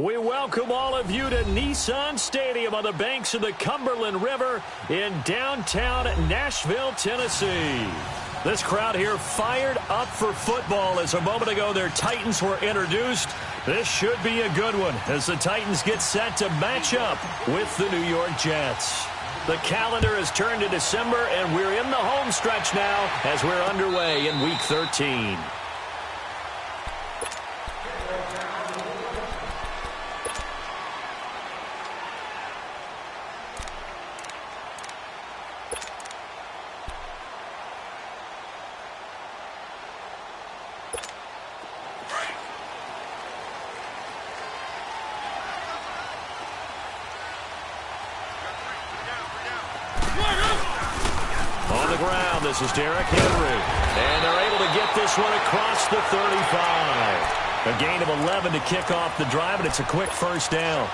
We welcome all of you to Nissan Stadium on the banks of the Cumberland River in downtown Nashville, Tennessee. This crowd here fired up for football as a moment ago their Titans were introduced. This should be a good one as the Titans get set to match up with the New York Jets. The calendar has turned to December, and we're in the home stretch now as we're underway in Week 13. This is Derrick Henry, and they're able to get this one across the 35. A gain of 11 to kick off the drive, and it's a quick first down.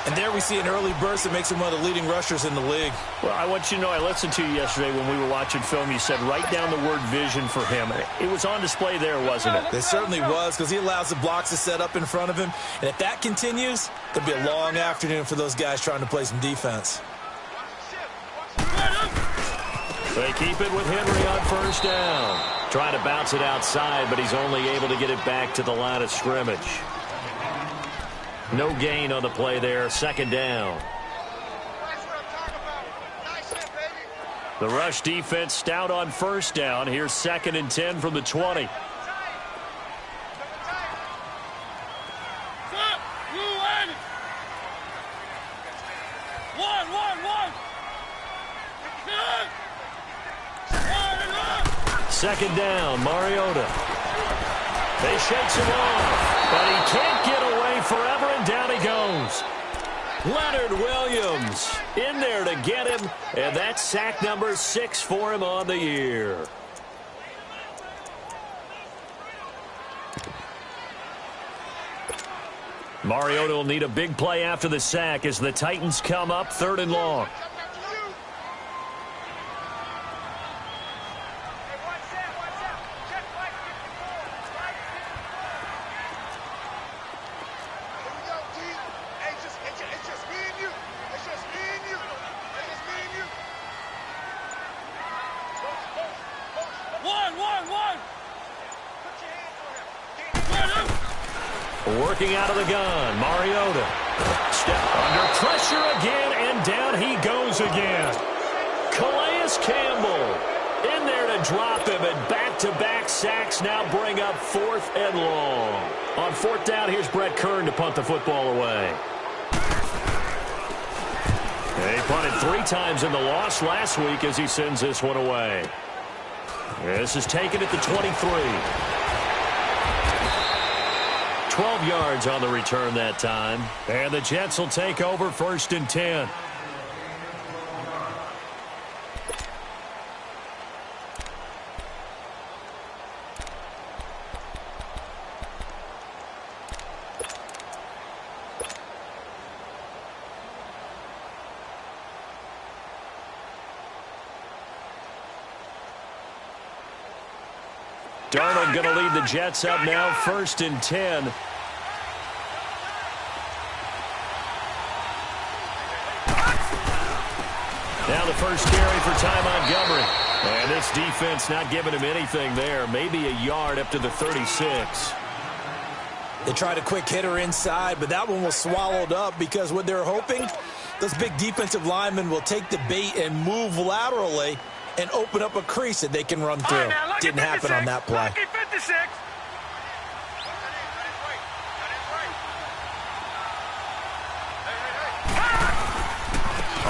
And there we see an early burst that makes him one of the leading rushers in the league. Well, I want you to know, I listened to you yesterday when we were watching film. You said write down the word vision for him. It was on display there, wasn't it? It certainly was, because he allows the blocks to set up in front of him. And if that continues, it'll be a long afternoon for those guys trying to play some defense. They keep it with Henry on first down. Trying to bounce it outside, but he's only able to get it back to the line of scrimmage. No gain on the play there. Second down. The rush defense stout on first down. Here's 2nd and 10 from the 20. Second down, Mariota. They shakes him off, but he can't get away forever, and down he goes. Leonard Williams in there to get him, and that's sack number 6 for him on the year. Mariota will need a big play after the sack as the Titans come up 3rd and long. Working out of the gun, Mariota. Step under pressure again, and down he goes again. Calais Campbell in there to drop him, and back-to-back sacks now bring up 4th and long. On 4th down, here's Brett Kern to punt the football away. They punted 3 times in the loss last week as he sends this one away. This is taken at the 23. 12 yards on the return that time. And the Jets will take over 1st and 10. Darnold going to lead the Jets up now, 1st and 10. Now the first carry for Ty Montgomery. And this defense not giving him anything there. Maybe a yard up to the 36. They tried a quick hitter inside, but that one was swallowed up because what they're hoping, those big defensive linemen will take the bait and move laterally and open up a crease that they can run through. Right, didn't happen on that play.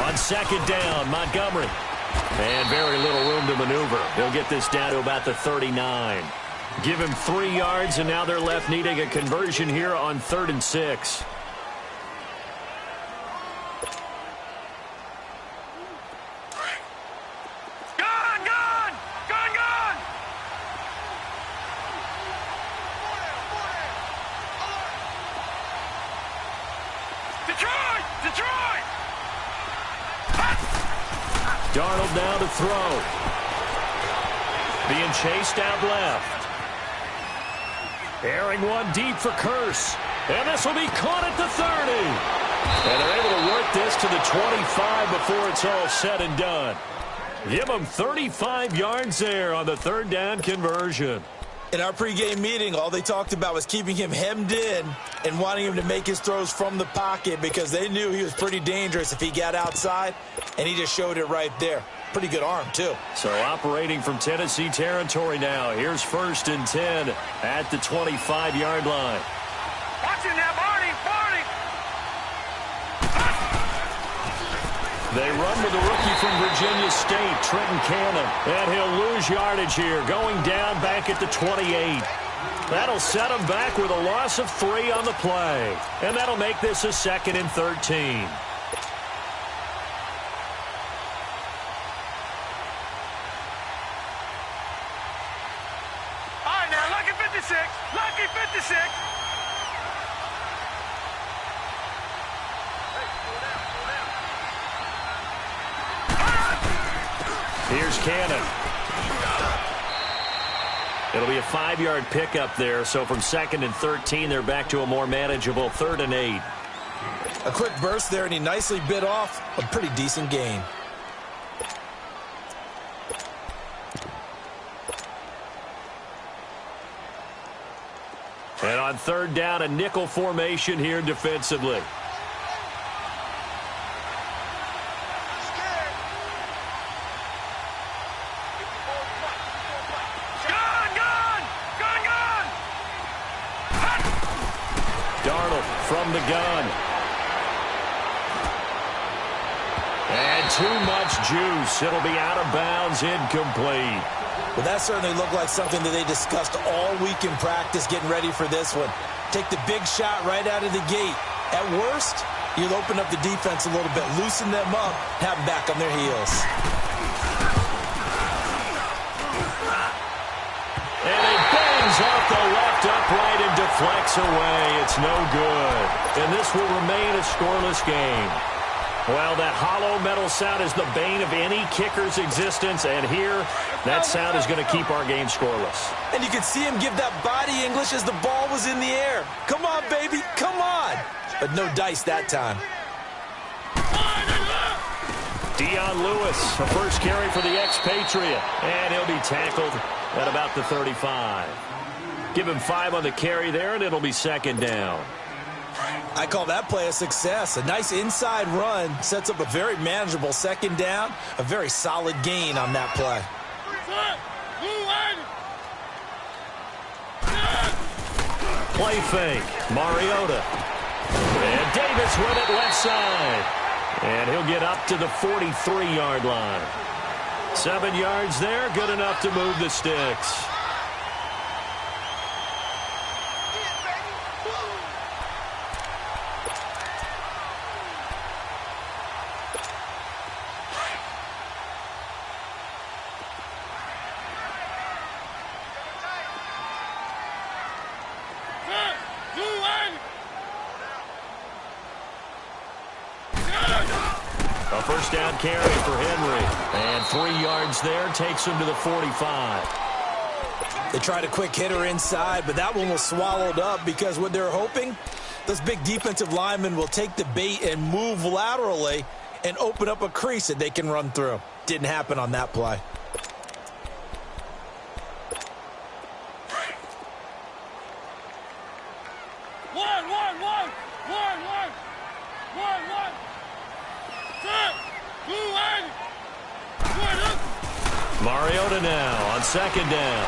On 2nd down, Montgomery. And very little room to maneuver. He'll get this down to about the 39. Give him 3 yards, and now they're left needing a conversion here on 3rd and 6. Darnold now to throw. Being chased out left. Airing one deep for Curse. And this will be caught at the 30. And they're able to work this to the 25 before it's all said and done. Give them 35 yards there on the third down conversion. In our pregame meeting, all they talked about was keeping him hemmed in and wanting him to make his throws from the pocket because they knew he was pretty dangerous if he got outside, and he just showed it right there. Pretty good arm, too. So operating from Tennessee territory now. Here's 1st and 10 at the 25-yard line. Watch it now, Barney! They run with the rookie from Virginia State, Trenton Cannon. And he'll lose yardage here, going down back at the 28. That'll set him back with a loss of 3 on the play. And that'll make this a 2nd and 13. All right, now, lucky 56. Lucky 56. Here's Cannon. It'll be a 5-yard pickup there, so from 2nd and 13, they're back to a more manageable 3rd and 8. A quick burst there, and he nicely bit off a pretty decent gain. And on 3rd down, a nickel formation here defensively. From the gun. And too much juice. It'll be out of bounds, incomplete. Well, that certainly looked like something that they discussed all week in practice getting ready for this one. Take the big shot right out of the gate. At worst, you'll open up the defense a little bit, loosen them up, have them back on their heels. And it bangs off the left upright and deflects away. It's no good. And this will remain a scoreless game. Well, that hollow metal sound is the bane of any kicker's existence. And here, that sound is going to keep our game scoreless. And you could see him give that body English as the ball was in the air. Come on, baby, come on. But no dice that time. Dion Lewis, a first carry for the expatriate. And he'll be tackled at about the 35. Give him 5 on the carry there, and it'll be 2nd down. I call that play a success. A nice inside run sets up a very manageable 2nd down. A very solid gain on that play. Play fake. Mariota. And Davis with it left side. And he'll get up to the 43-yard line. 7 yards there, good enough to move the sticks. A first down carry for Henry. And 3 yards there takes him to the 45. They tried a quick hitter inside, but that one was swallowed up because what they're hoping, those big defensive linemen will take the bait and move laterally and open up a crease that they can run through. Didn't happen on that play. Mariota now on 2nd down.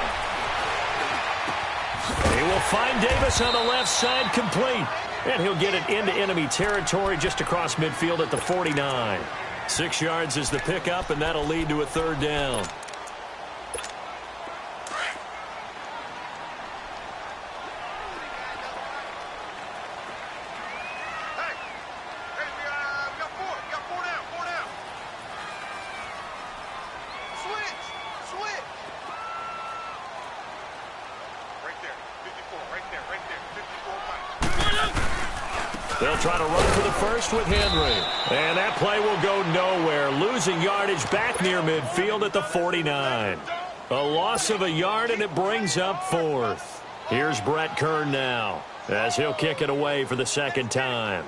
He will find Davis on the left side, complete. And he'll get it into enemy territory just across midfield at the 49. 6 yards is the pickup, and that'll lead to a 3rd down. They'll try to run for the first with Henry. And that play will go nowhere. Losing yardage back near midfield at the 49. A loss of a yard, and it brings up 4th. Here's Brett Kern now. as he'll kick it away for the second time.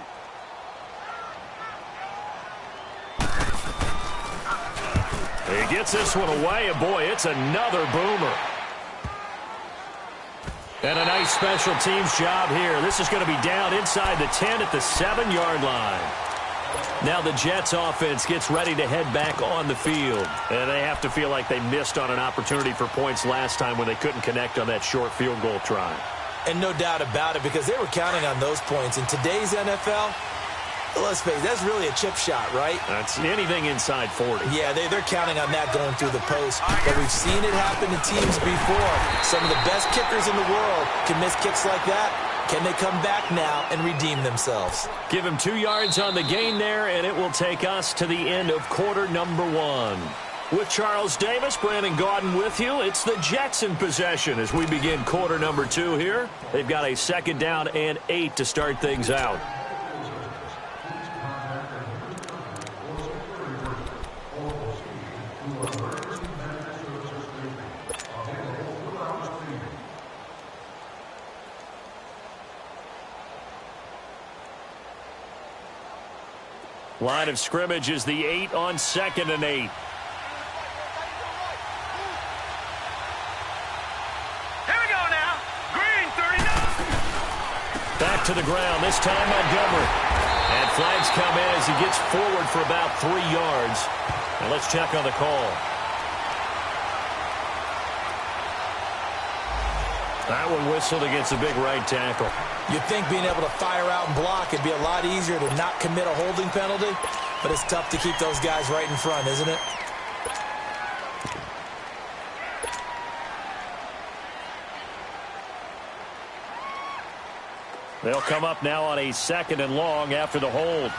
He gets this one away, and boy, it's another boomer. And a nice special teams job here. This is going to be down inside the 10 at the 7-yard line. Now the Jets offense gets ready to head back on the field. And they have to feel like they missed on an opportunity for points last time when they couldn't connect on that short field goal try. And no doubt about it, because they were counting on those points. In today's NFL, let's face it, that's really a chip shot, right? That's anything inside 40. Yeah, they're counting on that going through the post. But we've seen it happen to teams before. Some of the best kickers in the world can miss kicks like that. Can they come back now and redeem themselves? Give him 2 yards on the gain there, and it will take us to the end of quarter number 1. With Charles Davis, Brandon Gaudin with you. It's the Jets in possession as we begin quarter number 2 here. They've got a 2nd down and 8 to start things out. Line of scrimmage is the 8 on 2nd and 8. Here we go now. Green 39. Back to the ground, this time Montgomery. And flags come in as he gets forward for about 3 yards. And let's check on the call. That one whistled against a big right tackle. You'd think being able to fire out and block would be a lot easier to not commit a holding penalty, but it's tough to keep those guys right in front, isn't it? They'll come up now on a 2nd and long after the hold.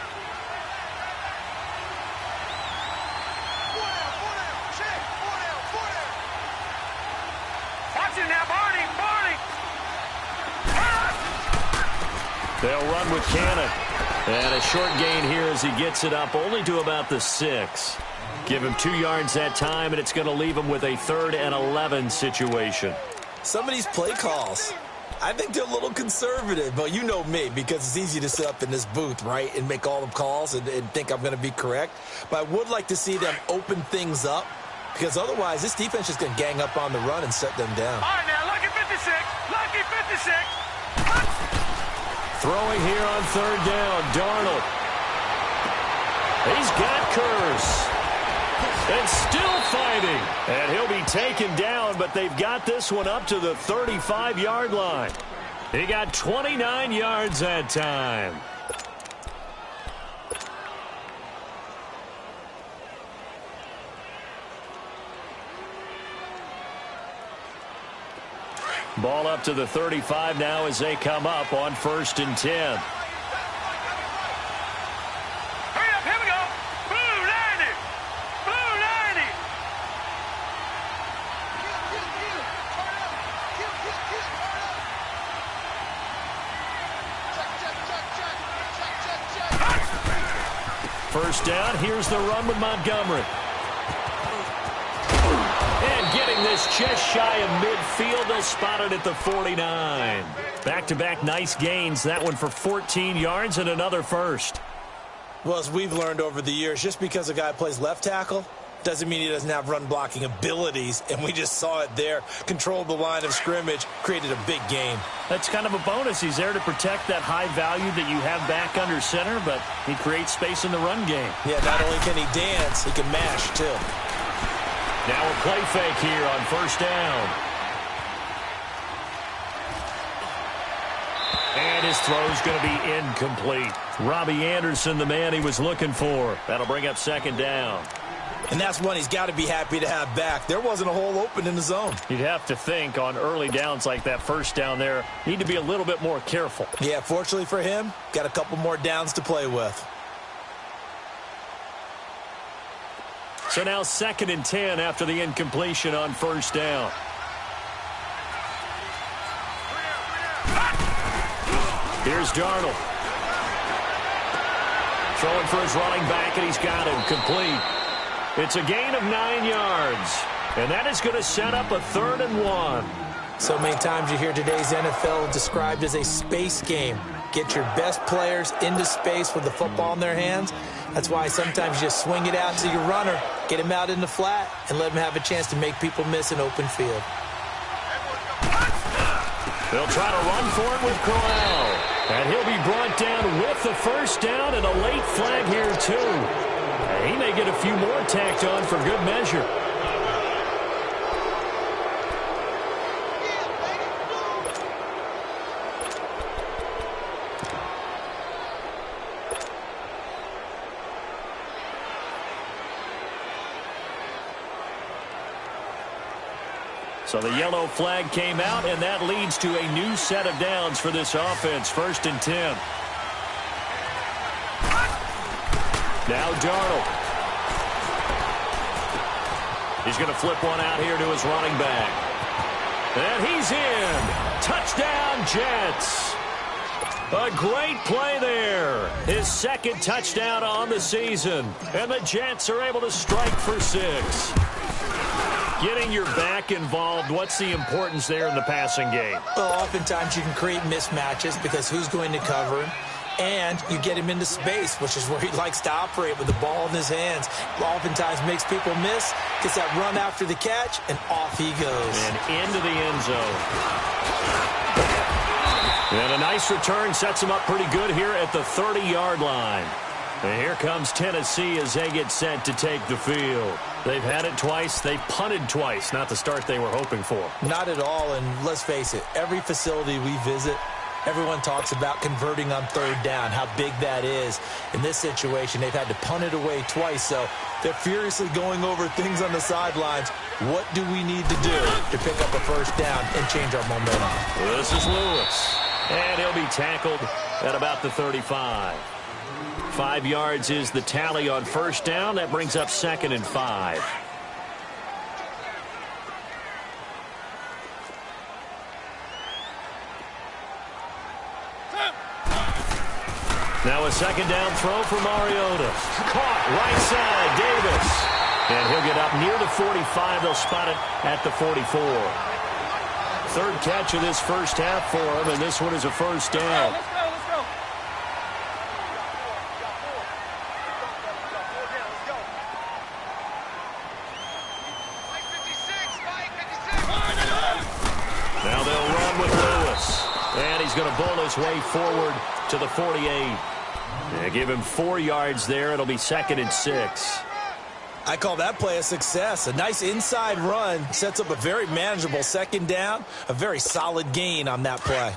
Watching now, Barney. They'll run with Cannon. And a short gain here as he gets it up only to about the 6. Give him 2 yards that time, and it's going to leave him with a 3rd and 11 situation. Some of these play calls, I think they're a little conservative, but you know me, because it's easy to sit up in this booth, right, and make all the calls and think I'm going to be correct. But I would like to see them open things up, because otherwise this defense is going to gang up on the run and shut them down. All right, now, lucky 56. Lucky 56. Throwing here on 3rd down, Darnold. He's got Curse. And still fighting. And he'll be taken down, but they've got this one up to the 35-yard line. He got 29 yards that time. Ball up to the 35 now as they come up on 1st and 10. Hurry up, here we go. Blue 90. Blue 90. First down, here's the run with Montgomery. And getting this just shy of midfield, they'll spot it at the 49. Back-to-back nice gains, that one for 14 yards and another first. Well, as we've learned over the years, just because a guy plays left tackle doesn't mean he doesn't have run-blocking abilities, and we just saw it there. Controlled the line of scrimmage, created a big game. That's kind of a bonus. He's there to protect that high value that you have back under center, but he creates space in the run game. Yeah, not only can he dance, he can mash, too. Now a play fake here on 1st down. And his throw's going to be incomplete. Robbie Anderson, the man he was looking for. That'll bring up 2nd down. And that's one he's got to be happy to have back. There wasn't a hole open in the zone. You'd have to think on early downs like that 1st down there, need to be a little bit more careful. Yeah, fortunately for him, got a couple more downs to play with. So now 2nd and 10 after the incompletion on 1st down. Here's Darnold. Throwing for his running back, and he's got him complete. It's a gain of 9 yards. And that is going to set up a 3rd and 1. So many times you hear today's NFL described as a space game. Get your best players into space with the football in their hands. That's why sometimes you just swing it out to your runner, get him out in the flat, and let him have a chance to make people miss an open field. They'll try to run for it with Corral. And he'll be brought down with the first down and a late flag here, too. He may get a few more tacked on for good measure. So the yellow flag came out, and that leads to a new set of downs for this offense. 1st and 10. Now Darnold. He's going to flip one out here to his running back. And he's in. Touchdown, Jets. A great play there. His 2nd touchdown on the season. And the Jets are able to strike for 6. Getting your back involved, what's the importance there in the passing game? Well, oftentimes you can create mismatches because who's going to cover him? And you get him into space, which is where he likes to operate with the ball in his hands. Oftentimes makes people miss, gets that run after the catch, and off he goes. And into the end zone. And a nice return sets him up pretty good here at the 30-yard line. And here comes Tennessee as they get set to take the field. They've had it twice. They've punted twice. Not the start they were hoping for. Not at all, and let's face it, every facility we visit, everyone talks about converting on 3rd down, how big that is. In this situation, they've had to punt it away twice, so they're furiously going over things on the sidelines. What do we need to do to pick up a 1st down and change our momentum? This is Lewis, and he'll be tackled at about the 35. 5 yards is the tally on 1st down. That brings up 2nd and 5. Now a 2nd down throw for Mariota. Caught right side, Davis. And he'll get up near the 45. They'll spot it at the 44. 3rd catch of this first half for him, and this one is a 1st down. Now they'll run with Lewis. And he's going to bowl his way forward to the 48. They give him 4 yards there. It'll be 2nd and 6. I call that play a success. A nice inside run sets up a very manageable 2nd down. A very solid gain on that play.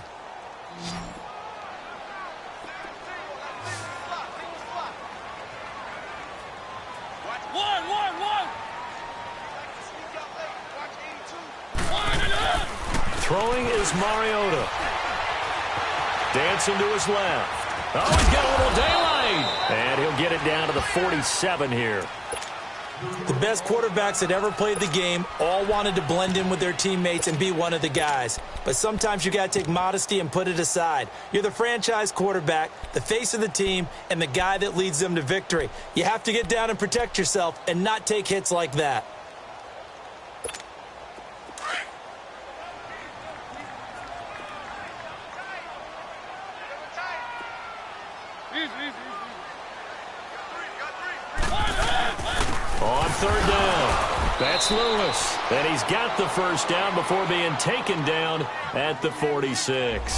Throwing is Mariota. Dancing to his left. Oh, he's got a little daylight. And he'll get it down to the 47 here. The best quarterbacks that ever played the game all wanted to blend in with their teammates and be one of the guys. But sometimes you got to take modesty and put it aside. You're the franchise quarterback, the face of the team, and the guy that leads them to victory. You have to get down and protect yourself and not take hits like that. On 3rd down, that's Lewis. And he's got the 1st down before being taken down at the 46.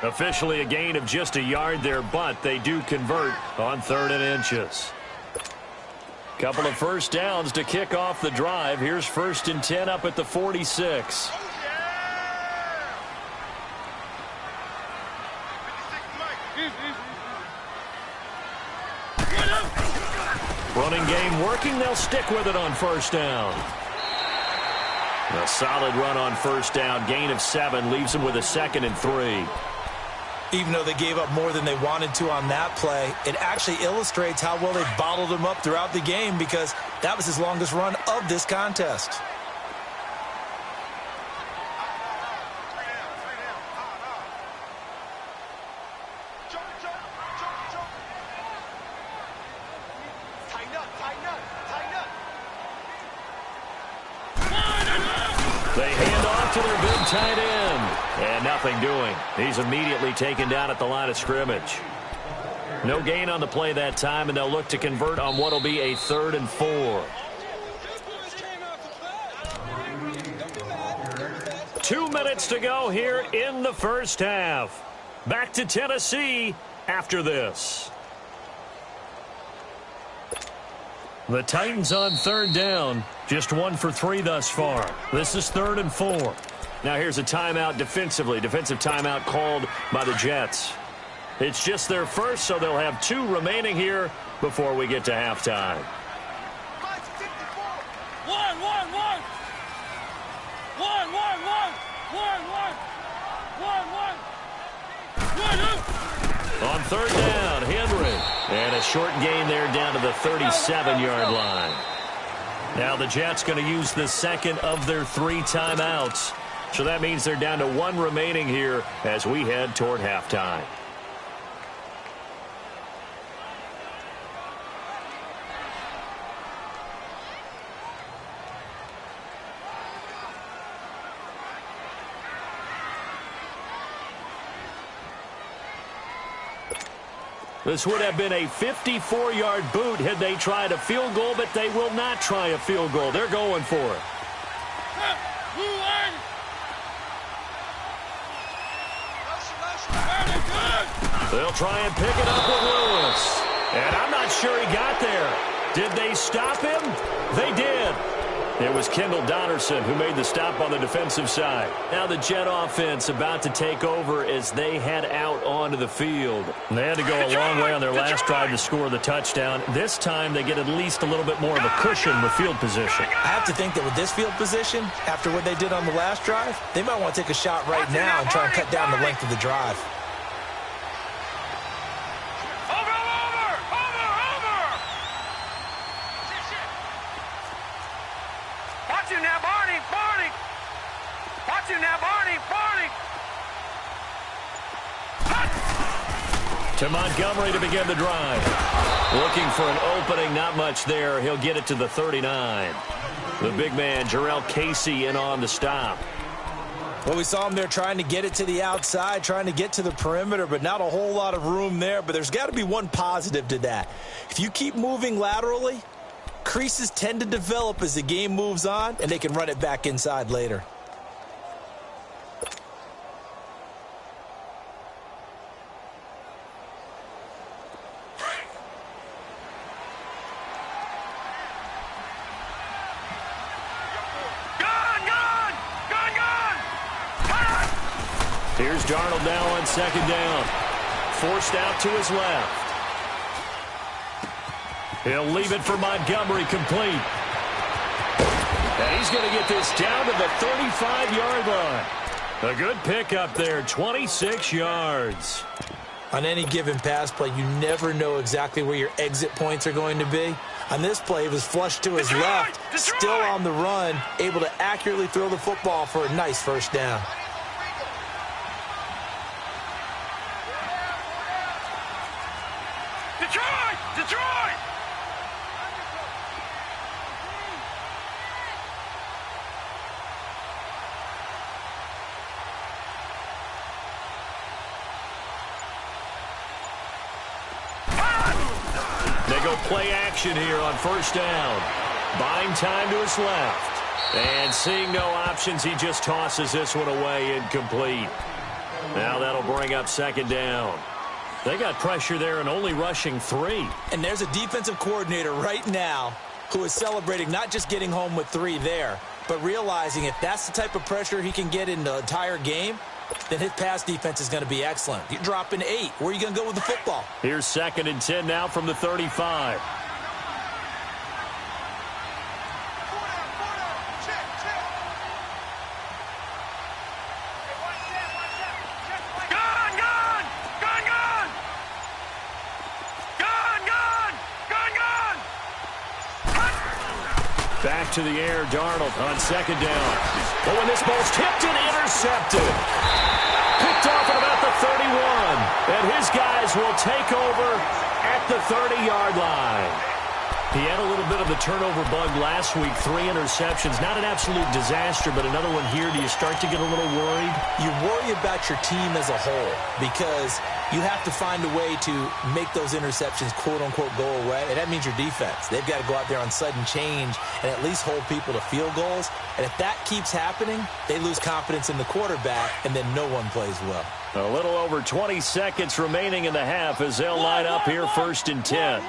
Officially a gain of just a yard there, but they do convert on 3rd and inches. Couple of 1st downs to kick off the drive. Here's 1st and 10 up at the 46. Running game working. They'll stick with it on 1st down. A solid run on 1st down. Gain of 7 leaves them with a 2nd and 3. Even though they gave up more than they wanted to on that play, it actually illustrates how well they bottled them up throughout the game because that was his longest run of this contest. They hand off to their big tight end. And nothing doing. He's immediately taken down at the line of scrimmage. No gain on the play that time, and they'll look to convert on what will be a 3rd and 4. 2 minutes to go here in the first half. Back to Tennessee after this. The Titans on 3rd down. Just 1 for 3 thus far. This is 3rd and 4. Now here's a timeout defensively. Defensive timeout called by the Jets. It's just their first, so they'll have 2 remaining here before we get to halftime. On 3rd down, Henry. And a short gain there down to the 37-yard line. Now the Jets going to use the second of their 3 timeouts. So that means they're down to 1 remaining here as we head toward halftime. This would have been a 54-yard boot had they tried a field goal, but they will not try a field goal. They're going for it. They'll try and pick it up with Lewis. And I'm not sure he got there. Did they stop him? They did. It was Kendall Donnerson who made the stop on the defensive side. Now the Jet offense about to take over as they head out onto the field. They had to go a long way on their last drive to score the touchdown. This time they get at least a little bit more of a cushion with field position. I have to think that with this field position, after what they did on the last drive, they might want to take a shot right now and try and cut down the length of the drive. To Montgomery to begin the drive. Looking for an opening, not much there. He'll get it to the 39. The big man, Jarrell Casey, in on the stop. Well, we saw him there trying to get it to the outside, trying to get to the perimeter, but not a whole lot of room there. But there's got to be one positive to that. If you keep moving laterally, creases tend to develop as the game moves on, and they can run it back inside later. Here's Darnold now on 2nd down. Forced out to his left. He'll leave it for Montgomery complete. And he's going to get this down to the 35-yard line. A good pickup there, 26 yards. On any given pass play, you never know exactly where your exit points are going to be. On this play, it was flushed to his left, still on the run, able to accurately throw the football for a nice 1st down. Detroit! They go play action here on 1st down. Buying time to his left. And seeing no options, he just tosses this one away incomplete. Now that'll bring up 2nd down. They got pressure there and only rushing 3. And there's a defensive coordinator right now who is celebrating not just getting home with 3 there, but realizing if that's the type of pressure he can get in the entire game, then his pass defense is going to be excellent. You're dropping 8. Where are you going to go with the football? Here's 2nd and 10 now from the 35. Back to the air, Darnold on 2nd down. Oh, and this ball's tipped and intercepted. Picked off at about the 31. And his guys will take over at the 30-yard line. He had a little bit of the turnover bug last week, 3 interceptions. Not an absolute disaster, but another one here. Do you start to get a little worried? You worry about your team as a whole because you have to find a way to make those interceptions, quote-unquote, go away, and that means your defense. They've got to go out there on sudden change and at least hold people to field goals, and if that keeps happening, they lose confidence in the quarterback, and then no one plays well. A little over 20 seconds remaining in the half as they'll line up here 1st and 10.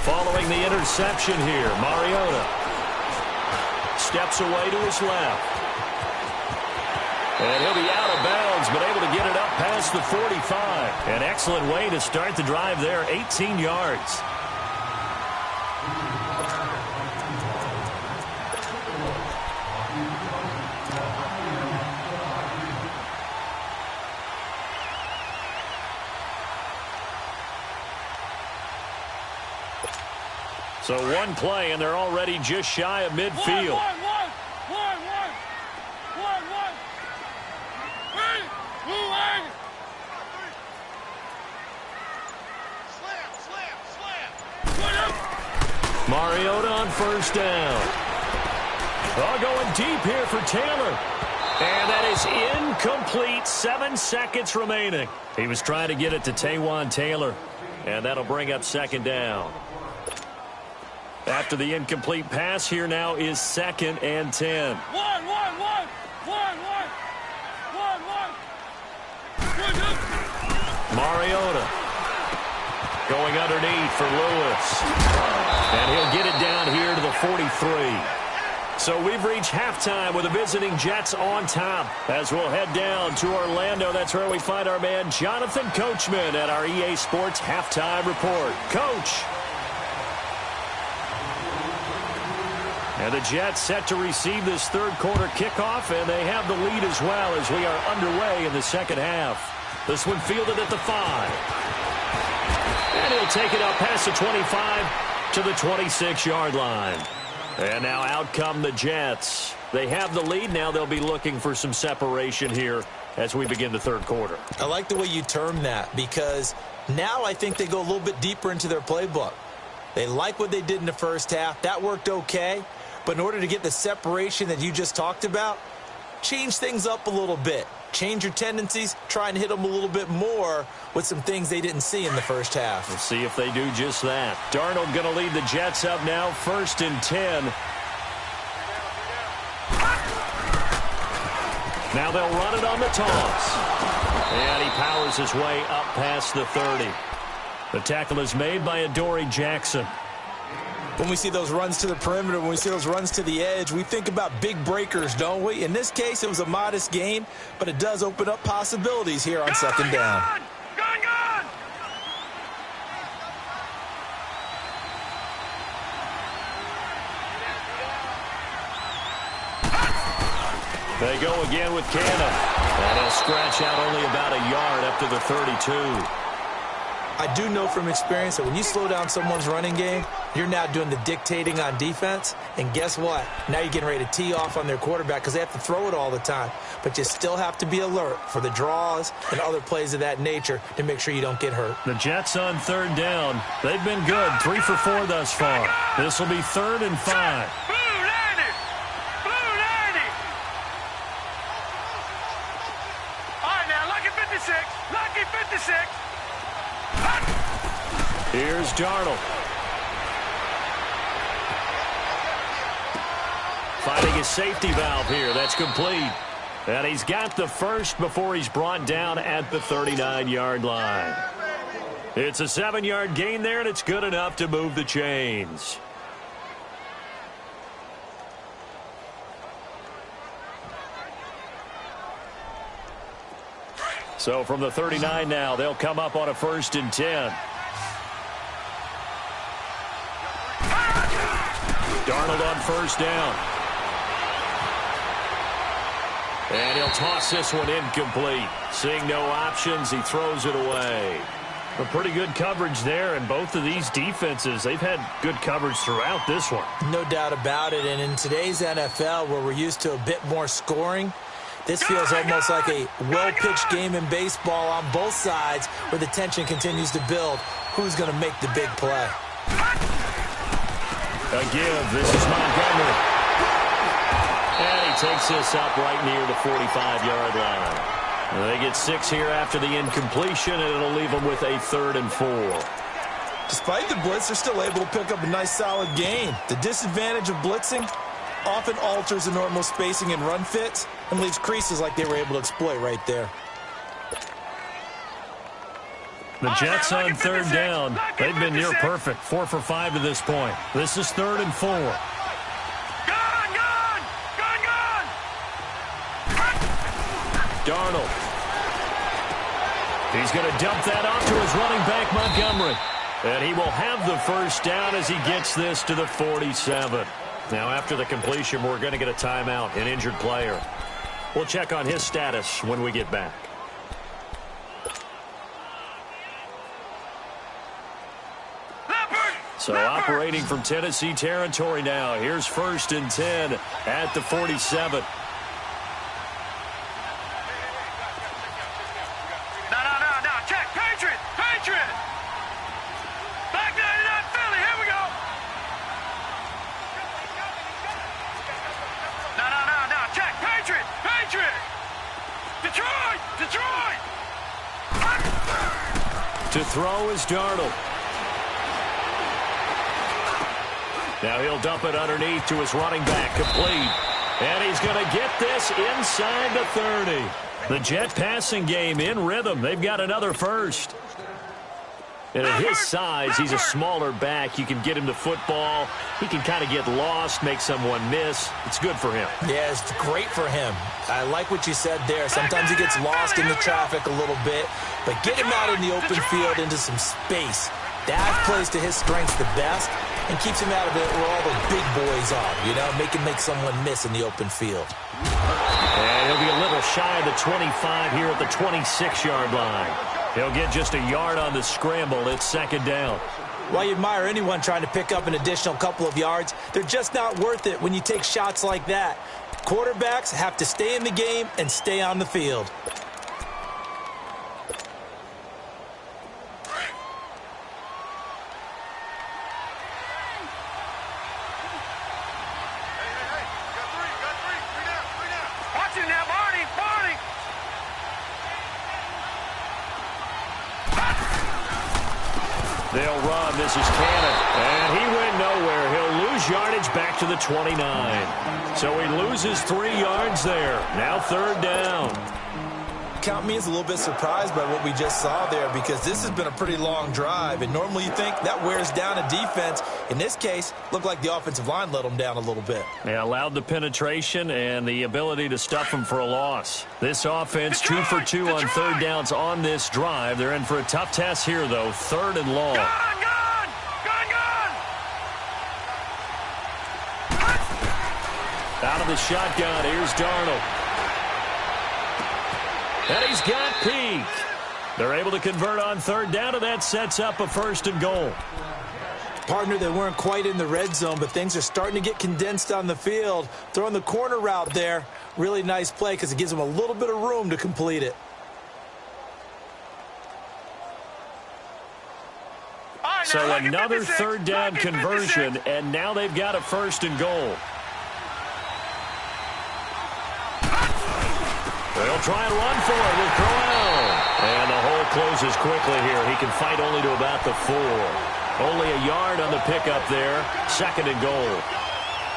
Following the interception here, Mariota steps away to his left. And he'll be out of bounds, but able to get it up past the 45. An excellent way to start the drive there, 18 yards. So one play, and they're already just shy of midfield. Mariota on 1st down. Oh, going deep here for Taylor. And that is incomplete. 7 seconds remaining. He was trying to get it to Taywan Taylor. And that'll bring up 2nd down. After the incomplete pass, here now is 2nd and 10. Mariota going underneath for Lewis. And he'll get it down here to the 43. So we've reached halftime with the visiting Jets on top. As we'll head down to Orlando, that's where we find our man Jonathan Coachman at our EA Sports Halftime Report. Coach. And the Jets set to receive this 3rd quarter kickoff, and they have the lead as well as we are underway in the 2nd half. This one fielded at the 5. And he'll take it up past the 25 to the 26-yard line. And now out come the Jets. They have the lead. Now they'll be looking for some separation here as we begin the 3rd quarter. I like the way you term that because now I think they go a little bit deeper into their playbook. They like what they did in the 1st half. That worked okay. But in order to get the separation that you just talked about, change things up a little bit. Change your tendencies, try and hit them a little bit more with some things they didn't see in the 1st half. Let's see if they do just that. Darnold going to lead the Jets up now, 1st and 10. Now they'll run it on the toss. And he powers his way up past the 30. The tackle is made by Adoree Jackson. When we see those runs to the perimeter, when we see those runs to the edge, we think about big breakers, don't we? In this case, it was a modest gain, but it does open up possibilities here on 2nd down. Gone! They go again with Cannon. And he'll scratch out only about a yard up to the 32. I do know from experience that when you slow down someone's running game, you're now doing the dictating on defense. And guess what? Now you're getting ready to tee off on their quarterback because they have to throw it all the time. But you still have to be alert for the draws and other plays of that nature to make sure you don't get hurt. The Jets on 3rd down. They've been good. 3 for 4 thus far. This will be 3rd and 5. All right, now, lucky 56. Lucky 56. Here's Darnold. Finding a safety valve here. That's complete. And he's got the first before he's brought down at the 39-yard line. It's a 7-yard gain there, and it's good enough to move the chains. So from the 39 now, they'll come up on a 1st and 10. Darnold on 1st down. And he'll toss this one incomplete. Seeing no options, he throws it away. A pretty good coverage there, and both of these defenses, they've had good coverage throughout this one. No doubt about it, and in today's NFL, where we're used to a bit more scoring, This feels almost like a well-pitched game in baseball on both sides where the tension continues to build. Who's going to make the big play? A give. This is Montgomery. And he takes this up right near the 45-yard line. They get 6 here after the incompletion, and it'll leave them with a 3rd and 4. Despite the blitz, they're still able to pick up a nice, solid gain. The disadvantage of blitzing often alters the normal spacing and run fits and leaves creases like they were able to exploit right there. The Jets on 3rd down. They've been near perfect. 4 for 5 to this point. This is 3rd and 4. Darnold. He's going to dump that off to his running back, Montgomery. And he will have the first down as he gets this to the 47. Now, after the completion, we're going to get a timeout, an injured player. We'll check on his status when we get back. So operating from Tennessee territory now. Here's 1st and 10 at the 47. No. Check. Patriot. Back 99 Philly. Here we go. No. Check. Patriot. Detroit. To throw is Darnold. Now he'll dump it underneath to his running back, complete. And he's going to get this inside the 30. The Jet passing game in rhythm. They've got another first. And at his size, he's a smaller back. You can get him the football. He can kind of get lost, make someone miss. It's good for him. Yeah, it's great for him. I like what you said there. Sometimes he gets lost in the traffic a little bit. But get him out in the open field into some space. That plays to his strengths the best and keeps him out of it where all the big boys are, you know, make someone miss in the open field. And he'll be a little shy of the 25 here at the 26-yard line. He'll get just a yard on the scramble. It's 2nd down. While you admire anyone trying to pick up an additional couple of yards, they're just not worth it when you take shots like that. Quarterbacks have to stay in the game and stay on the field. They'll run. This is Cannon. And he went nowhere. He'll lose yardage back to the 29. So he loses 3 yards there. Now 3rd down. Count me as a little bit surprised by what we just saw there because this has been a pretty long drive. And normally you think that wears down a defense. In this case, looked like the offensive line let them down a little bit. They allowed the penetration and the ability to stuff them for a loss. This offense 2 for 2 on 3rd downs on this drive. They're in for a tough test here, though. 3rd and long. Gun! Out of the shotgun, here's Darnold. And he's got Peak. They're able to convert on 3rd down, and that sets up a 1st and goal. Partner, they weren't quite in the red zone, but things are starting to get condensed on the field. Throwing the corner route there, really nice play because it gives them a little bit of room to complete it. So another 3rd down conversion, and now they've got a 1st and goal. They'll try and run for it with Corral. And the hole closes quickly here. He can fight only to about the 4. Only a yard on the pickup there. 2nd and goal.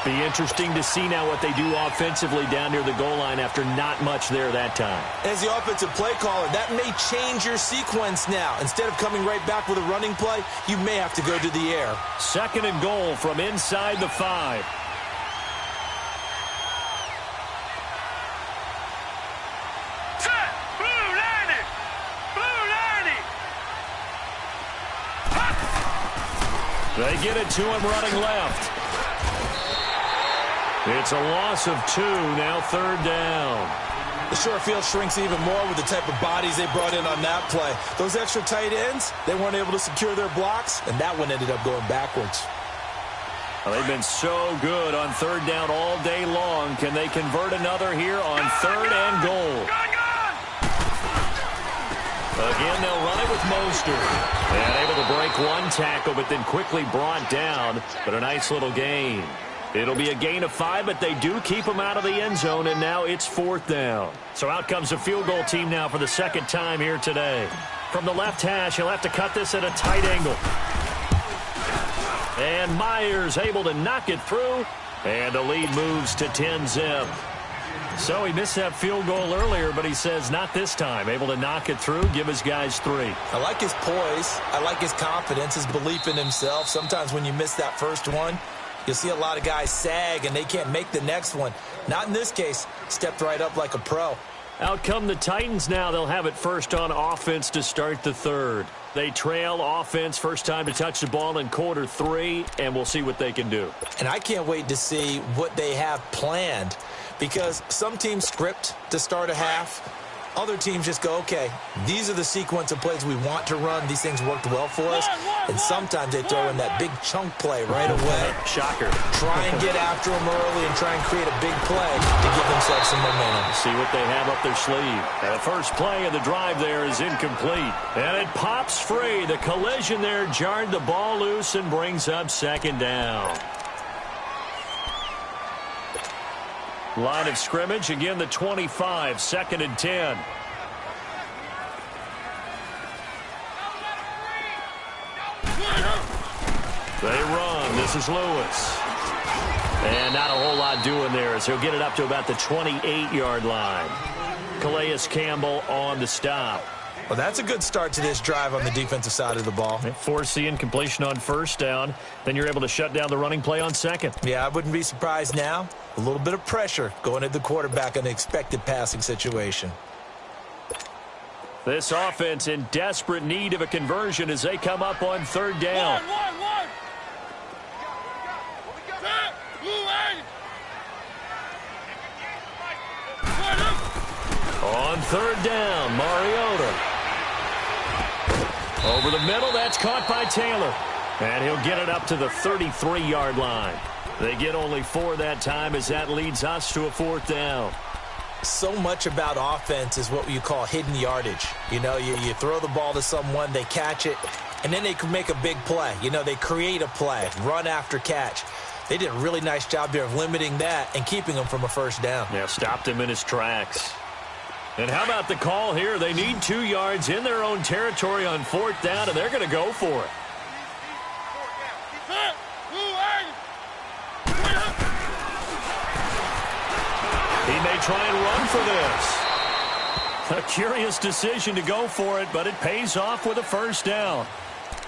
Be interesting to see now what they do offensively down near the goal line after not much there that time. As the offensive play caller, that may change your sequence now. Instead of coming right back with a running play, you may have to go to the air. 2nd and goal from inside the 5. They get it to him running left. It's a loss of 2, now 3rd down. The short field shrinks even more with the type of bodies they brought in on that play. Those extra tight ends, they weren't able to secure their blocks, and that one ended up going backwards. Well, they've been so good on third down all day long. Can they convert another here on third and goal? Again, they'll run it with Mostert. And able to break one tackle, but then quickly brought down. But a nice little gain. It'll be a gain of 5, but they do keep him out of the end zone, and now it's fourth down. So out comes the field goal team now for the second time here today. From the left hash, he'll have to cut this at a tight angle. And Myers able to knock it through, and the lead moves to 10-zip. So he missed that field goal earlier, but he says not this time. Able to knock it through, give his guys 3. I like his poise. I like his confidence, his belief in himself. Sometimes when you miss that first one, you'll see a lot of guys sag and they can't make the next one. Not in this case. Stepped right up like a pro. Out come the Titans now. They'll have it first on offense to start the third. They trail offense, first time to touch the ball in quarter 3, and we'll see what they can do. And I can't wait to see what they have planned, because some teams script to start a half. Other teams just go, okay, these are the sequence of plays we want to run. These things worked well for us. And sometimes they throw in that big chunk play right away. Shocker. Try and get after them early and try and create a big play to give themselves some momentum. See what they have up their sleeve. And the first play of the drive there is incomplete. And it pops free. The collision there jarred the ball loose and brings up second down. Line of scrimmage, again the 25, second and 10. They run. This is Lewis. And not a whole lot doing there as he'll get it up to about the 28-yard line. Calais Campbell on the stop. Well, that's a good start to this drive on the defensive side of the ball. Force the incompletion on first down. Then you're able to shut down the running play on second. Yeah, I wouldn't be surprised now. A little bit of pressure going at the quarterback in an expected passing situation. This offense in desperate need of a conversion as they come up on third down. On third down, Mariota. Over the middle, that's caught by Taylor. And he'll get it up to the 33-yard line. They get only 4 that time as that leads us to a fourth down. So much about offense is what you call hidden yardage. You know, you throw the ball to someone, they catch it, and then they can make a big play. You know, they create a play, run after catch. They did a really nice job there of limiting that and keeping him from a first down. Yeah, stopped him in his tracks. And how about the call here? They need 2 yards in their own territory on fourth down, and they're going to go for it. He may try and run for this. A curious decision to go for it, but it pays off with a first down.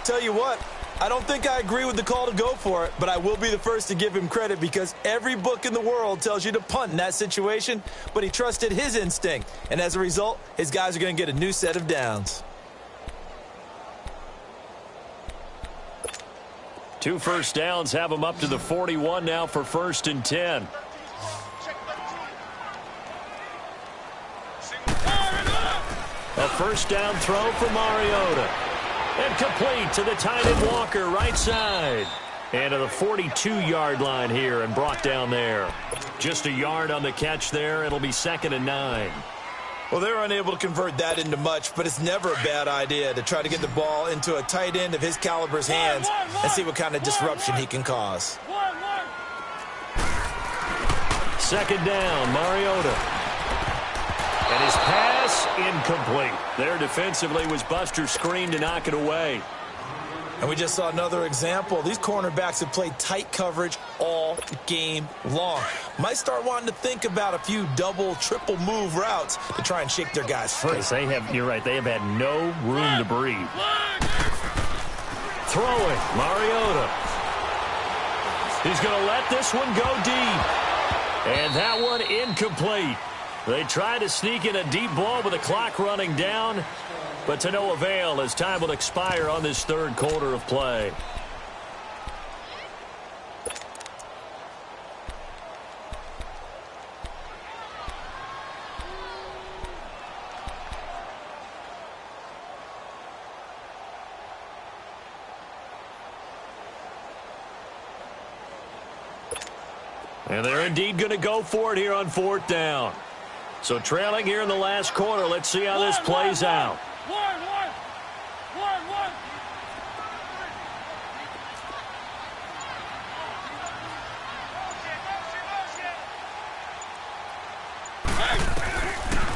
Tell you what, I don't think I agree with the call to go for it, but I will be the first to give him credit because every book in the world tells you to punt in that situation, but he trusted his instinct, and as a result, his guys are going to get a new set of downs. 2 first downs have him up to the 41 now for first and 10. A first down throw for Mariota. And complete to the tight end Walker, right side. And to the 42-yard line here and brought down there. Just a yard on the catch there. It'll be second and 9. Well, they're unable to convert that into much, but it's never a bad idea to try to get the ball into a tight end of his caliber's hands and see what kind of disruption he can cause. Second down, Mariota. And his pass incomplete. There defensively was Buster's screen to knock it away. And we just saw another example. These cornerbacks have played tight coverage all game long. Might start wanting to think about a few double, triple move routes to try and shake their guys free. Yes, they have, you're right, they have had no room to breathe. Throwing, Mariota. He's going to let this one go deep. And that one incomplete. They try to sneak in a deep ball with the clock running down, but to no avail as time will expire on this third quarter of play. And they're indeed going to go for it here on 4th down. So trailing here in the last quarter. Let's see how this plays out.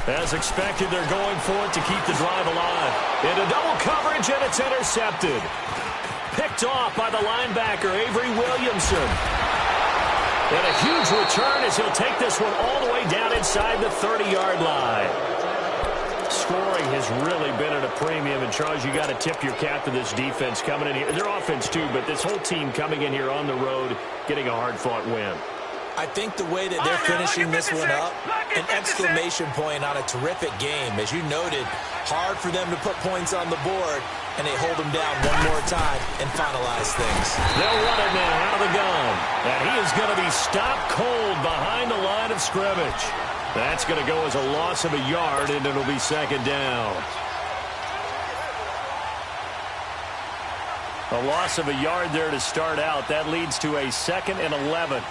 As expected, they're going for it to keep the drive alive. Into double coverage, and it's intercepted. Picked off by the linebacker, Avery Williamson. And a huge return as he'll take this one all the way down inside the 30-yard line. Scoring has really been at a premium. And, Charles, you got to tip your cap to this defense coming in here. Their offense, too, but this whole team coming in here on the road, getting a hard-fought win. I think the way that they're finishing this one up, an exclamation point on a terrific game. As you noted, hard for them to put points on the board, and they hold them down one more time and finalize things. They'll run it now out of the gun. And he is going to be stopped cold behind the line of scrimmage. That's going to go as a loss of a yard, and it'll be 2nd down. A loss of a yard there to start out. That leads to a 2nd and 11.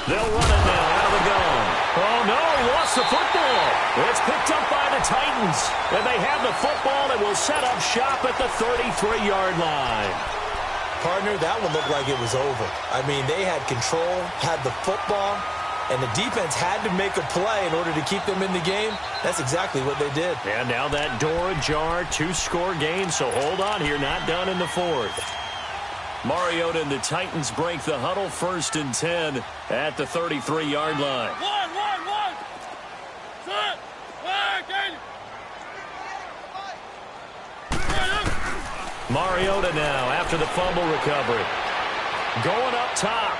They'll run it now out of the gun. Oh, no, he lost the football. It's picked up by the Titans. And they have the football and will set up shop at the 33-yard line. Partner, that one looked like it was over. I mean, they had control, had the football, and the defense had to make a play in order to keep them in the game. That's exactly what they did. And now that door ajar, 2-score game, so hold on here, not done in the 4th. Mariota and the Titans break the huddle, 1st and 10 at the 33-yard line. Mariota now after the fumble recovery. Going up top.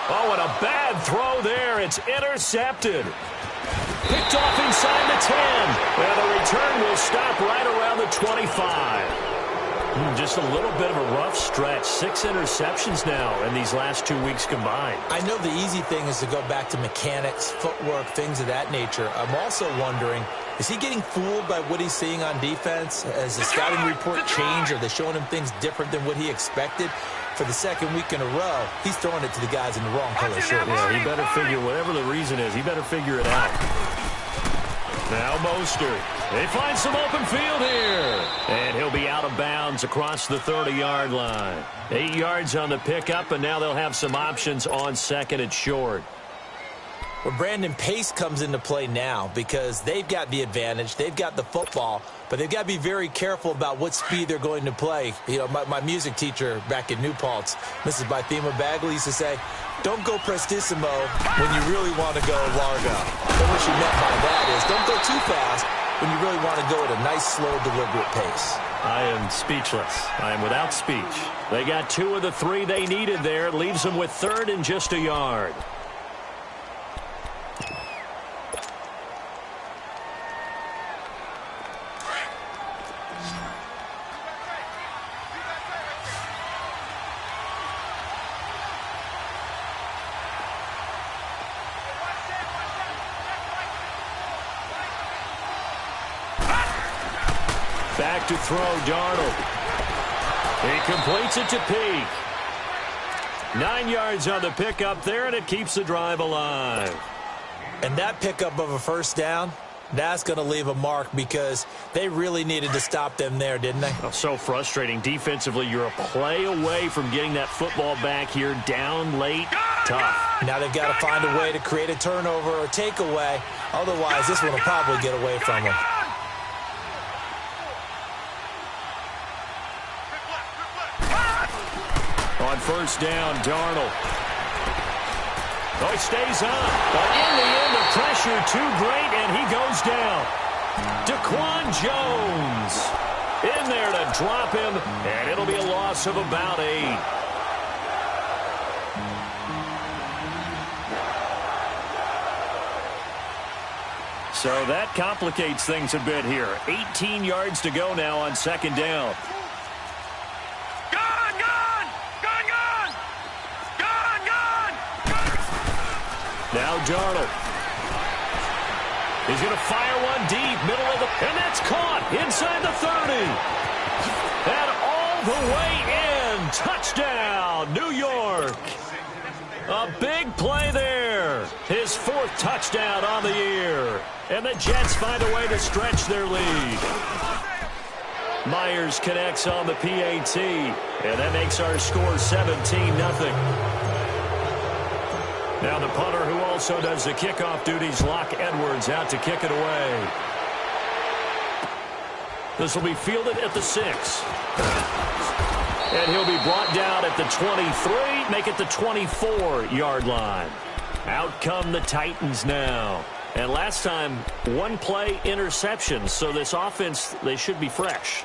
Oh, and a bad throw there. It's intercepted. Picked off inside the 10. And the return will stop right around the 25. Just a little bit of a rough stretch. 6 interceptions now in these last 2 weeks combined. I know the easy thing is to go back to mechanics, footwork, things of that nature. I'm also wondering, is he getting fooled by what he's seeing on defense? Has the scouting report changed? Are they showing him things different than what he expected? For the 2nd week in a row, he's throwing it to the guys in the wrong color shirts. Yeah, he better figure, whatever the reason is, he better figure it out. Now Mostert. They find some open field here. And he'll be out of bounds across the 30-yard line. 8 yards on the pickup, and now they'll have some options on 2nd and short. Well, Brandon, pace comes into play now because they've got the advantage. They've got the football, but they've got to be very careful about what speed they're going to play. You know, my music teacher back in New Paltz, Mrs. Bythema Bagley, used to say, don't go prestissimo when you really want to go largo. And what she meant by that is don't go too fast when you really want to go at a nice, slow, deliberate pace. I am speechless. I am without speech. They got 2 of the 3 they needed there. It leaves them with 3rd and just a yard. Back to throw, Darnold. He completes it to Peak. 9 yards on the pickup there, and it keeps the drive alive. And that pickup of a 1st down, that's going to leave a mark because they really needed to stop them there, didn't they? Oh, so frustrating. Defensively, you're a play away from getting that football back here down late. Tough. Now they've got to find a way to create a turnover or takeaway. Otherwise, this one will probably get away from them. On 1st down, Darnold. Oh, he stays on. But in the end, the pressure too great, and he goes down. Daquan Jones in there to drop him, and it'll be a loss of about 8. So that complicates things a bit here. 18 yards to go now on 2nd down. Now Darnold. He's going to fire one deep, middle of the... And that's caught inside the 30. And all the way in. Touchdown, New York. A big play there. His 4th touchdown on the year. And the Jets find a way to stretch their lead. Myers connects on the PAT. And that makes our score 17-0. Now the punter, who also does the kickoff duties, Locke Edwards, out to kick it away. This will be fielded at the 6. And he'll be brought down at the 23, make it the 24-yard line. Out come the Titans now. And last time, 1 play interception. So this offense, they should be fresh.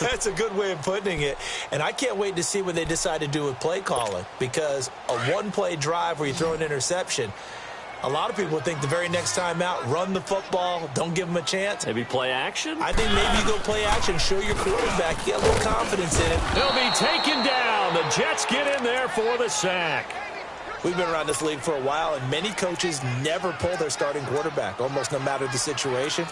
That's a good way of putting it. And I can't wait to see what they decide to do with play calling. Because a 1-play drive where you throw an interception, a lot of people think the very next time out, run the football, don't give them a chance. Maybe play action? I think maybe you go play action, show your quarterback, get a little confidence in it. They'll be taken down. The Jets get in there for the sack. We've been around this league for a while, and many coaches never pull their starting quarterback, almost no matter the situation.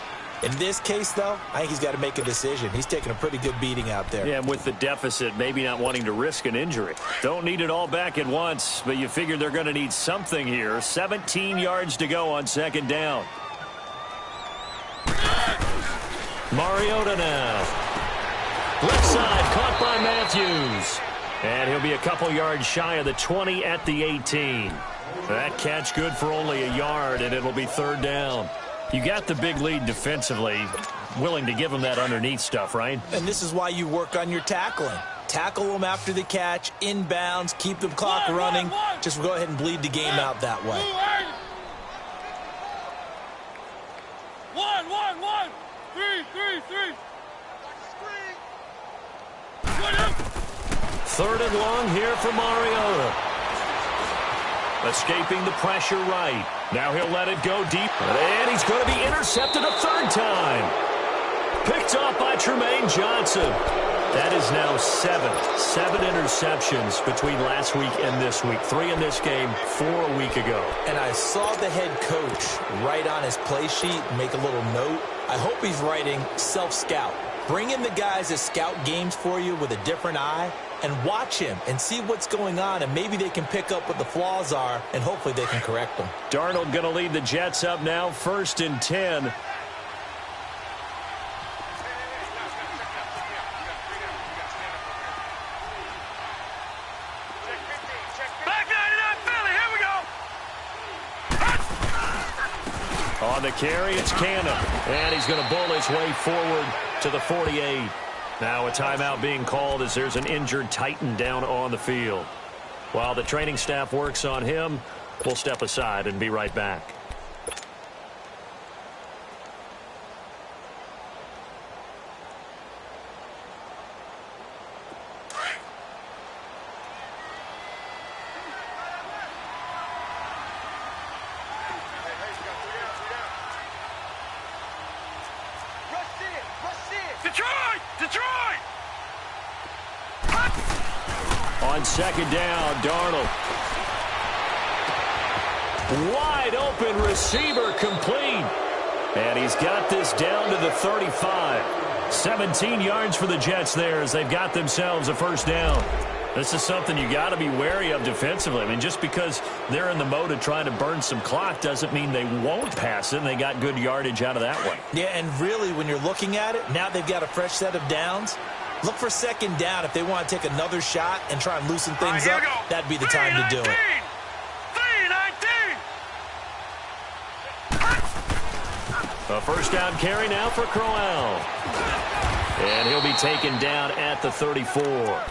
In this case, though, I think he's got to make a decision. He's taking a pretty good beating out there. Yeah, and with the deficit, maybe not wanting to risk an injury. Don't need it all back at once, but you figure they're going to need something here. 17 yards to go on 2nd down. Mariota now. Left side, caught by Matthews. And he'll be a couple yards shy of the 20 at the 18. That catch good for only a yard, and it'll be 3rd down. You got the big lead defensively, willing to give them that underneath stuff, right? And this is why you work on your tackling. Tackle them after the catch, inbounds, keep the clock running. Just go ahead and bleed the game out that way. 1, 1, 1. 3, 3, 3. 3rd and long here for Mariota. Escaping the pressure right. Now he'll let it go deep. And he's going to be intercepted a 3rd time. Picked off by Tremaine Johnson. That is now 7 interceptions between last week and this week. 3 in this game, 4 a week ago. And I saw the head coach write on his play sheet, make a little note. I hope he's writing self-scout. Bring in the guys that scout games for you with a different eye and watch him and see what's going on, and maybe they can pick up what the flaws are, and hopefully they can correct them. Darnold going to lead the Jets up now, 1st and 10. Back 99 Philly, here we go. On the carry, it's Cannon. And he's going to bull his way forward to the 48. Now a timeout being called as there's an injured Titan down on the field. While the training staff works on him, we'll step aside and be right back. Detroit! On 2nd down, Darnold. Wide open receiver complete. And he's got this down to the 35. 17 yards for the Jets there as they've got themselves a 1st down. This is something you got to be wary of defensively. I mean, just because they're in the mode of trying to burn some clock doesn't mean they won't pass it, and they got good yardage out of that one. Yeah, and really, when you're looking at it, now they've got a fresh set of downs. Look for 2nd down if they want to take another shot and try and loosen things up. That'd be the time to do it. 3-19. A 1st down carry now for Crowell. And he'll be taken down at the 34.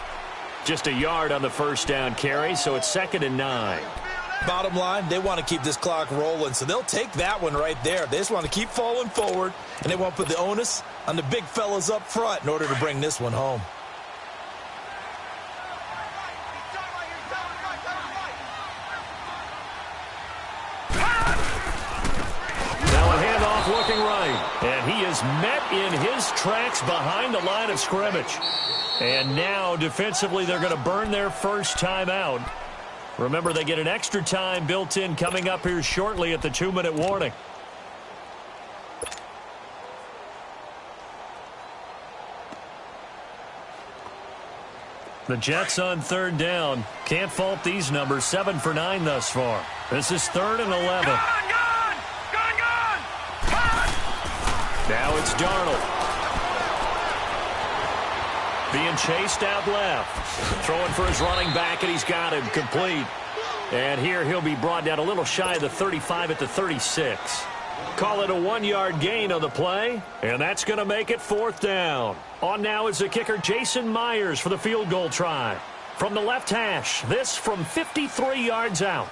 Just a yard on the 1st down carry, so it's 2nd and 9. Bottom line, they want to keep this clock rolling, so they'll take that one right there. They just want to keep falling forward, and they want to put the onus on the big fellas up front in order to bring this one home. Now a handoff looking right, and he is met in his tracks behind the line of scrimmage. And now, defensively, they're going to burn their 1st time out. Remember, they get an extra time built in coming up here shortly at the 2-minute warning. The Jets on third down. Can't fault these numbers. 7 for 9 thus far. This is 3rd and 11. Gone! Now it's Darnold. Being chased out left. Throwing for his running back, and he's got him complete. And here he'll be brought down a little shy of the 35 at the 36. Call it a 1-yard gain on the play, and that's going to make it 4th down. On now is the kicker Jason Myers for the field goal try. From the left hash, this from 53 yards out.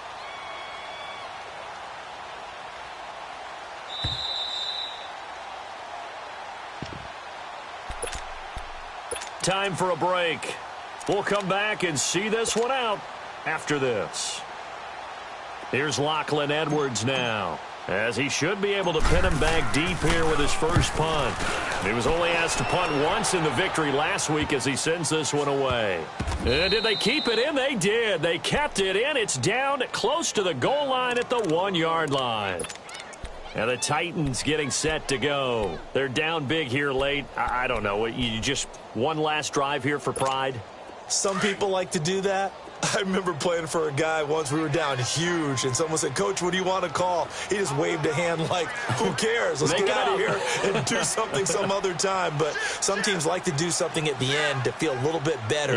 Time for a break. We'll come back and see this one out after this. Here's Lachlan Edwards now, as he should be able to pin him back deep here with his first punt. He was only asked to punt once in the victory last week as he sends this one away. And did they keep it in? They did. They kept it in. It's down close to the goal line at the 1-yard line. And the Titans getting set to go. They're down big here late. I don't know. You just one last drive here for pride? Some people like to do that. I remember playing for a guy once. We were down huge, and someone said, "Coach, what do you want to call?" He just waved a hand like, who cares? Let's get out of here and do something some other time. But some teams like to do something at the end to feel a little bit better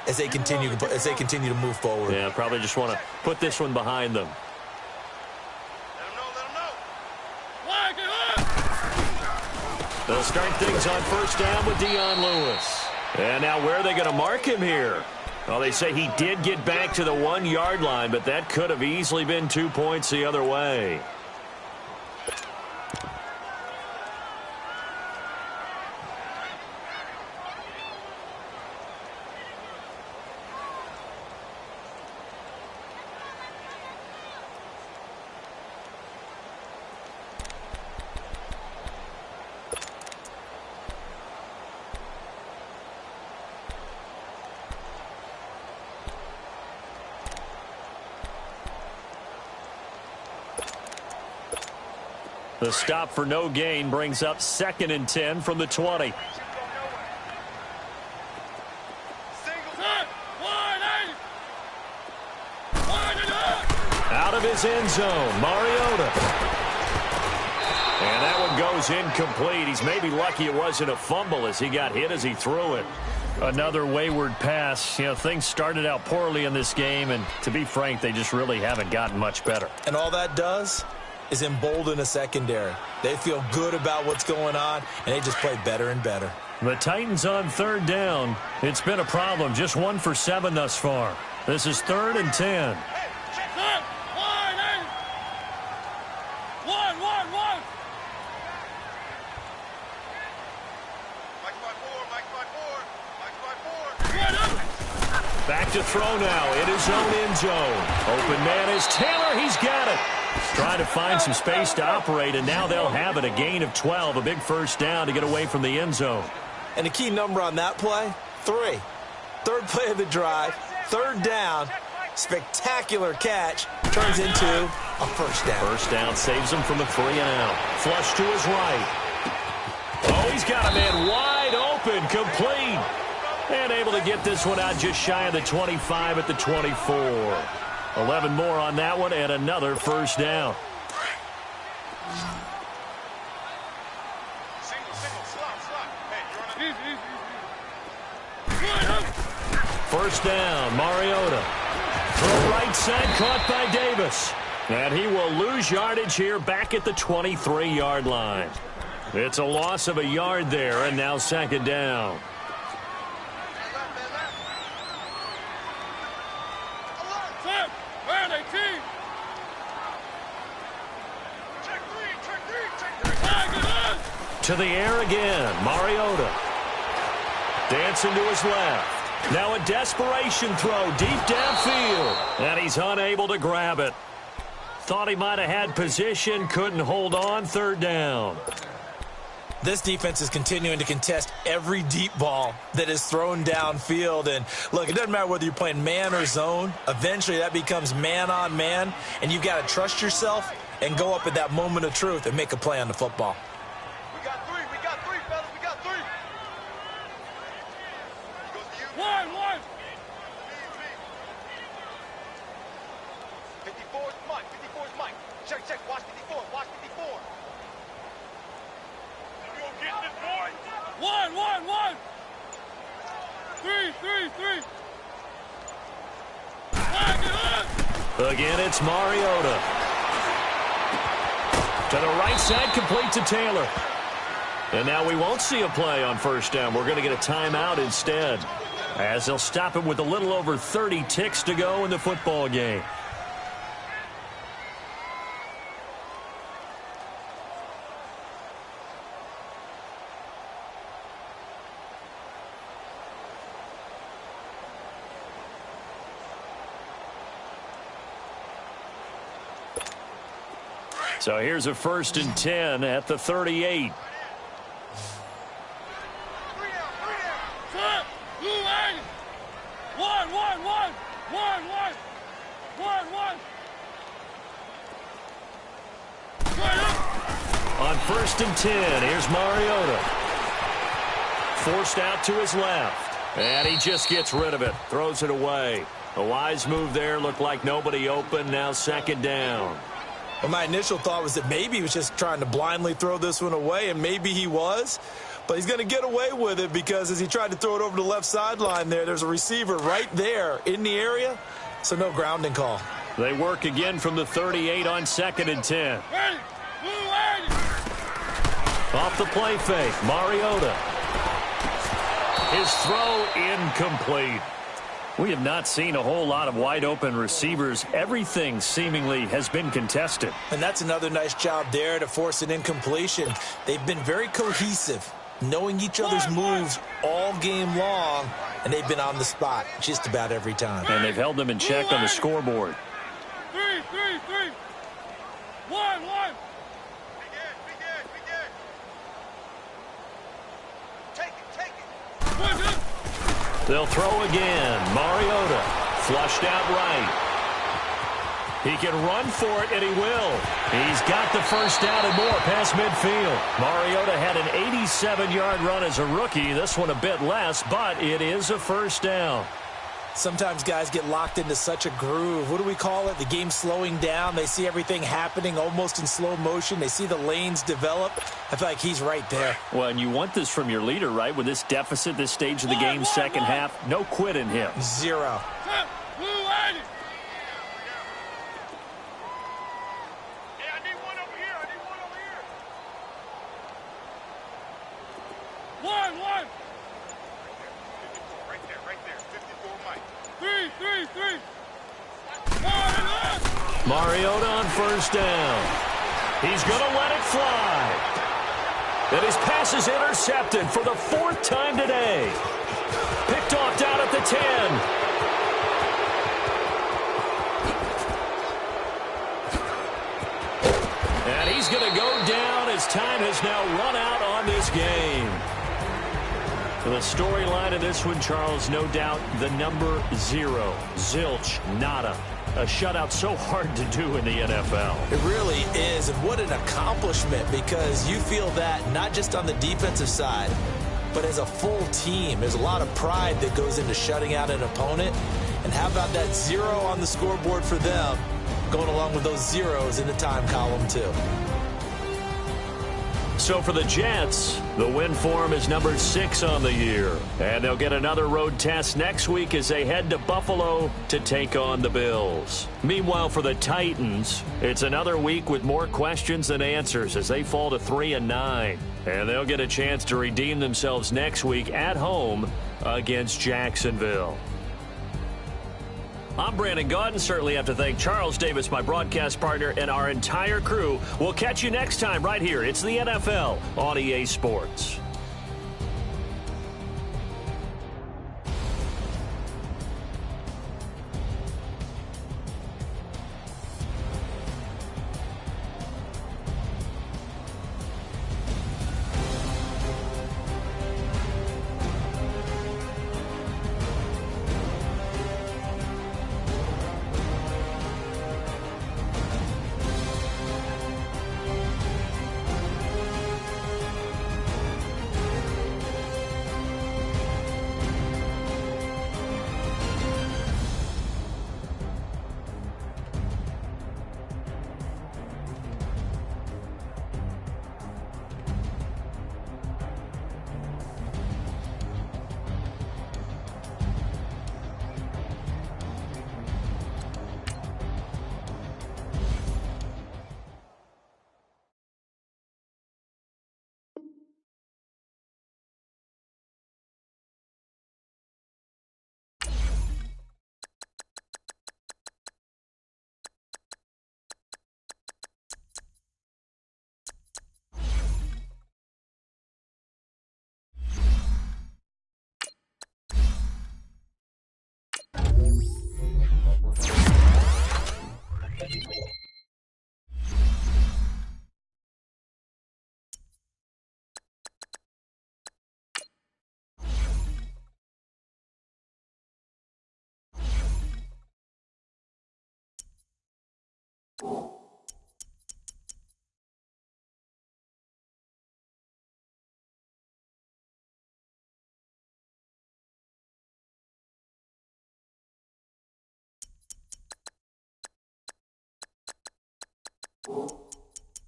as they continue to move forward. Yeah, probably just want to put this one behind them. They'll start things on first down with Dion Lewis. And now where are they going to mark him here? Well, they say he did get back to the 1-yard line, but that could have easily been 2 points the other way. The stop for no gain brings up 2nd and 10 from the 20. Out of his end zone, Mariota. And that one goes incomplete. He's maybe lucky it wasn't a fumble as he got hit as he threw it. Another wayward pass. You know, things started out poorly in this game, and to be frank, they just really haven't gotten much better. And all that does is embolden a secondary. They feel good about what's going on, and they just play better and better. The Titans on third down. It's been a problem. Just 1 for 7 thus far. This is 3rd and 10. Back to throw now in his own end zone. Open man is Taylor. He's got it. Trying to find some space to operate, and now they'll have it. A gain of 12, a big first down to get away from the end zone. And the key number on that play, 3. Third play of the drive, 3rd down, spectacular catch, turns into a first down. First down saves him from a 3-and-out. Flush to his right. Oh, he's got a man wide open, complete. And able to get this one out just shy of the 25 at the 24. 11 more on that one, and another first down. First down, Mariota. Throw right side, caught by Davis. And he will lose yardage here back at the 23-yard line. It's a loss of a yard there, and now 2nd down. To the air again, Mariota. Dancing to his left. Now a desperation throw deep downfield. And he's unable to grab it. Thought he might have had position, couldn't hold on. 3rd down. This defense is continuing to contest every deep ball that is thrown downfield. And look, it doesn't matter whether you're playing man or zone. Eventually that becomes man on man. And you've got to trust yourself and go up at that moment of truth and make a play on the football. check. Watch 54. Watch 54. You gonna get this boy? One. 3. Again, it's Mariota. To the right side, complete to Taylor. And now we won't see a play on first down. We're going to get a timeout instead, as they'll stop it with a little over 30 ticks to go in the football game. So here's a 1st and 10 at the 38. On 1st and 10, here's Mariota. Forced out to his left. And he just gets rid of it. Throws it away. A wise move there. Looked like nobody open. Now 2nd down. Well, my initial thought was that maybe he was just trying to blindly throw this one away, and maybe he was. But he's going to get away with it because as he tried to throw it over the left sideline there's a receiver right there in the area, so no grounding call. They work again from the 38 on 2nd and 10. Off the play fake, Mariota. His throw incomplete. We have not seen a whole lot of wide-open receivers. Everything seemingly has been contested. And that's another nice job there to force an incompletion. They've been very cohesive, knowing each other's moves all game long, and they've been on the spot just about every time. And they've held them in check on the scoreboard. 3. 1. Be good. Take it. They'll throw again. Mariota flushed out right. He can run for it, and he will. He's got the first down and more past midfield. Mariota had an 87-yard run as a rookie. This one a bit less, but it is a first down. Sometimes guys get locked into such a groove. What do we call it? The game slowing down. They see everything happening almost in slow motion. They see the lanes develop. I feel like he's right there. Well, and you want this from your leader, right? With this deficit, this stage of the game, second half, no quit in him. 0. Mariota on first down. He's going to let it fly. And his pass is intercepted for the 4th time today. Picked off down at the 10. And he's going to go down as time has now run out on this game. So the storyline of this one, Charles, no doubt the number 0. Zilch, nada. A shutout so hard to do in the NFL. It really is, and what an accomplishment, because you feel that not just on the defensive side, but as a full team. There's a lot of pride that goes into shutting out an opponent, and how about that 0 on the scoreboard for them, going along with those zeros in the time column too. So for the Jets, the win form is number 6 on the year. And they'll get another road test next week as they head to Buffalo to take on the Bills. Meanwhile, for the Titans, it's another week with more questions than answers as they fall to 3-9. And they'll get a chance to redeem themselves next week at home against Jacksonville. I'm Brandon Gaudin. Certainly have to thank Charles Davis, my broadcast partner, and our entire crew. We'll catch you next time right here. It's the NFL on EA Sports.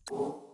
you